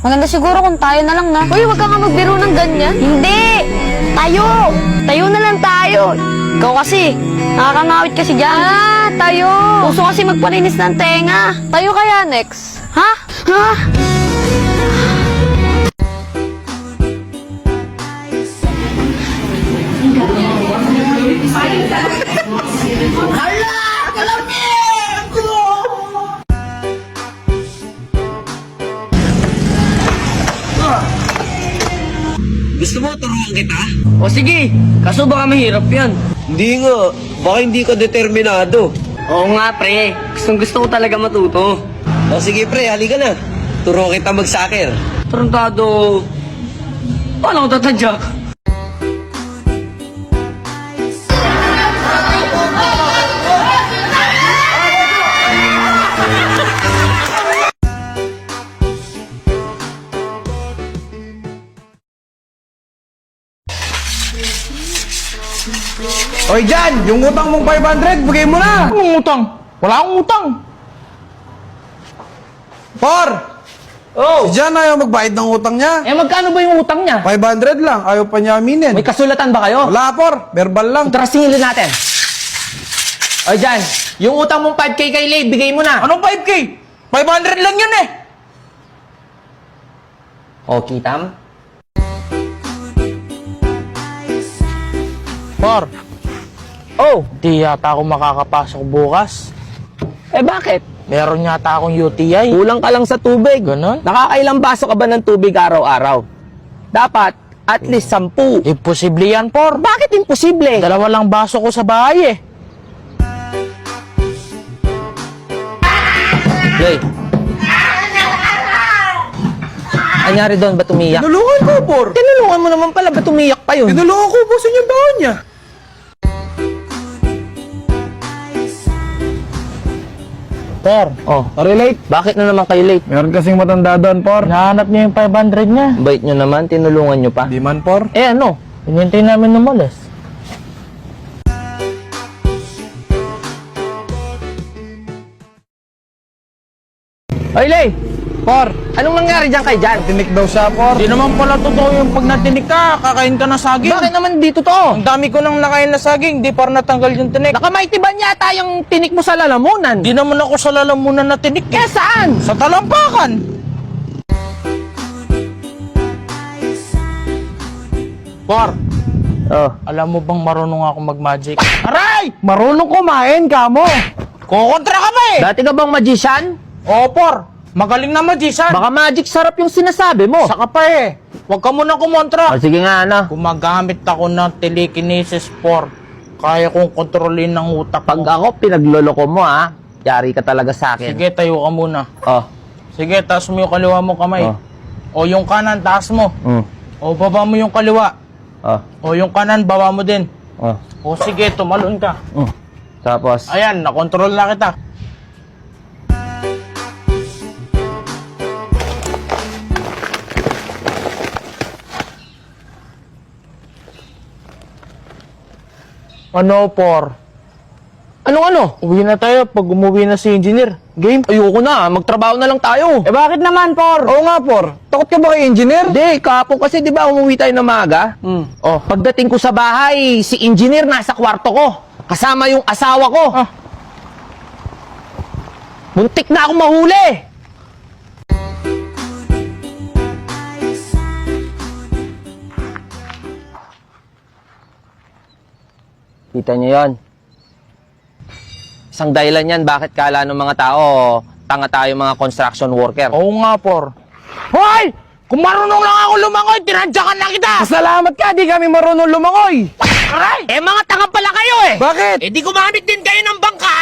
Maganda siguro kung tayo na lang na. Uy, wag ka nga magbiro ng ganyan. Hindi! Tayo! Tayo na lang tayo! Ikaw kasi, nakakangawit kasi dyan. Ah, tayo. Gusto kasi magpalinis ng tenga. Tayo kaya next. Ha? Ha? Gusto mo turuan kita? O sige, kaso baka mahirap yan. Hindi nga. Baka hindi ka determinado. Oo nga pre, gustong gusto ko talaga matuto. O sige pre, halika na. Turuan kita mag-soccer. Tarantado, paano ko tatadyak? Oy, Jan! Yung utang mong 500, bigay mo na! Anong utang? Wala akong utang. Por! Oh! Si Jan ayaw magbayad ng utang niya. Eh, magkano ba yung utang niya? 500 lang, ayaw pa niya aminin. May kasulatan ba kayo? Wala, Por. Verbal lang. Tara, singilin natin. O, Jan, yung utang mong 5K kay Lay, bigay mo na. Anong 5K? 500 lang yun eh. O, Kitam? Por, Oh, di yata ako makakapasok bukas. eh bakit? Meron yata akong UTI. Kulang ka lang sa tubig. Ganon? Nakakailang baso ka ba ng tubig araw-araw? Dapat, at least 10. Imposible yan, Por. Bakit imposible? Dalawa lang baso ko sa bahay eh. Lay. Anyari doon, ba't umiyak? Tinulungan ko, Por. Tinulungan mo naman pala, ba't umiyak pa yun? Tinulungan ko, ubusin yung baon niya. Por, Oh, relate. bakit na naman kayo late? Meron kasing matanda doon, Por. Nahanap niya yung 500 niya. Bait nyo naman, tinulungan nyo pa. Di man, Por. Eh ano? Hinintay namin umalis. Oy, Lay! Por, Anong nangyari dyan kay Jan? tinik daw siya, Por. Di naman pala totoo yung pag natinig ka, kakain ka na saging. Bakit naman dito to? Ang dami ko nang nakain na saging, di para natanggal yung tinik. Nakamaitiban yata yung tinik mo sa lalamunan. Di naman ako sa lalamunan na tinik Eh eh. saan? Sa talampakan. Por, Oh. alam mo bang marunong ako mag-magic? Aray! Marunong kumain ka mo. Kukontra ka ba eh? Dati ka bang magician? Oo, Por. Magaling na magician. Baka magic sarap yung sinasabi mo. Saka pa eh. Huwag ka muna kumontra. Oh, sige nga, ano? Gumagamit ako ng telekinesis, Por. Kaya kong kontrolin ng utak Pag mo. ako pinagloloko mo, ha? Yari ka talaga sa akin. Sige, tayo ka muna. Oh. Sige, taas mo yung kaliwa mo kamay. Oh. O yung kanan, taas mo. Mm. O baba mo yung kaliwa. Oh. O yung kanan, baba mo din. Oh. O sige, tumalon ka. Tapos, Ayan, nakontrol na kita. Ano, Por? anong ano? Uwi na tayo pag umuwi na si engineer. Game? Ayoko na, magtrabaho na lang tayo. Eh bakit naman, Por? Oo nga, Por. Takot ka ba kay engineer? Hindi, kahapon kasi di ba umuwi tayo ng maaga? Oh, pagdating ko sa bahay, si engineer nasa kwarto ko. Kasama yung asawa ko. Ah. Muntik na akong mahuli. Kita niyo yon. Isang dahilan yan bakit kala ng mga tao tanga tayo mga construction worker. Oo nga, Por. Hoy! Kung marunong lang ako lumangoy, tinadyakan na kita! Salamat ka, di kami marunong lumangoy. Aray! Eh mga tanga pala kayo eh! Bakit? Eh di gumamit din kayo ng bangka.